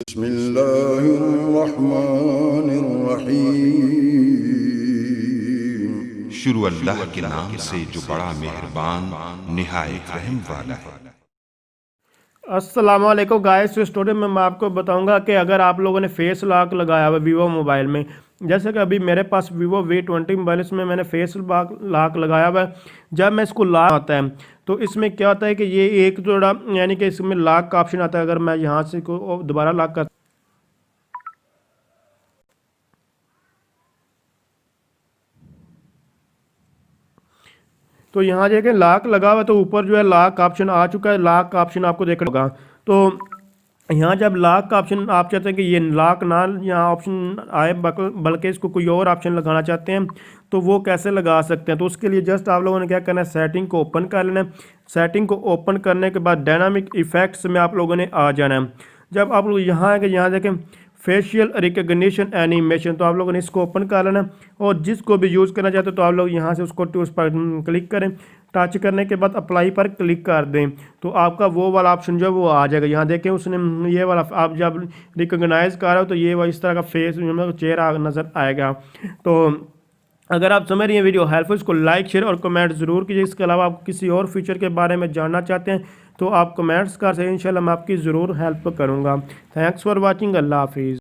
बिस्मिल्लाहिर्रहमानिर्रहीम। शुरू अल्लाह के नाम से जो बड़ा मेहरबान निहायत रहम वाला है। अस्सलाम वालेकुम गाइस। इस स्टोरी में मैं आपको बताऊंगा कि अगर आप लोगों ने फेस लॉक लगाया हुआ वीवो मोबाइल में, जैसे कि अभी मेरे पास वीवो V20 मोबाइल, इसमें मैंने फेस लॉक लगाया हुआ है। जब मैं इसको लॉक आता है तो इसमें क्या होता है कि ये एक जोड़ा यानी कि इसमें लॉक का ऑप्शन आता है। अगर मैं यहाँ से को दोबारा लॉक कर तो यहाँ देखें लॉक लगा हुआ है, तो ऊपर जो है लॉक का ऑप्शन आ चुका है। लॉक का ऑप्शन आपको देखना होगा। तो यहाँ जब लॉक का ऑप्शन आप चाहते हैं कि ये लॉक ना यहाँ ऑप्शन आए बल्कि इसको कोई और ऑप्शन लगाना चाहते हैं, तो वो कैसे लगा सकते हैं। तो उसके लिए जस्ट आप लोगों ने क्या करना है, सेटिंग को ओपन कर लेना है। सेटिंग को ओपन करने के बाद डायनामिक इफेक्ट्स में आप लोगों ने आ जाना है। जब आप लोग यहाँ आएंगे, यहाँ देखें फेशियल रिकग्निशन एनिमेशन, तो आप लोगों ने इसको ओपन कर लेना। और जिसको भी यूज़ करना चाहते हो तो आप लोग यहाँ से उसको उस पर क्लिक करें। टच करने के बाद अप्लाई पर क्लिक कर दें तो आपका वो वाला ऑप्शन जो है वो आ जाएगा। यहाँ देखें उसने ये वाला, आप जब रिकग्नाइज कर रहे हो तो ये इस तरह का फेस चेहरा नज़र आएगा। तो अगर आप समझ रही हैं वीडियो हेल्पफुल, इसको लाइक शेयर और कमेंट ज़रूर कीजिए। इसके अलावा आप किसी और फीचर के बारे में जानना चाहते हैं तो आप कमेंट्स कर सकते हैं, इंशाल्लाह मैं आपकी ज़रूर हेल्प करूँगा। Thanks for watching. अल्लाह हाफिज़।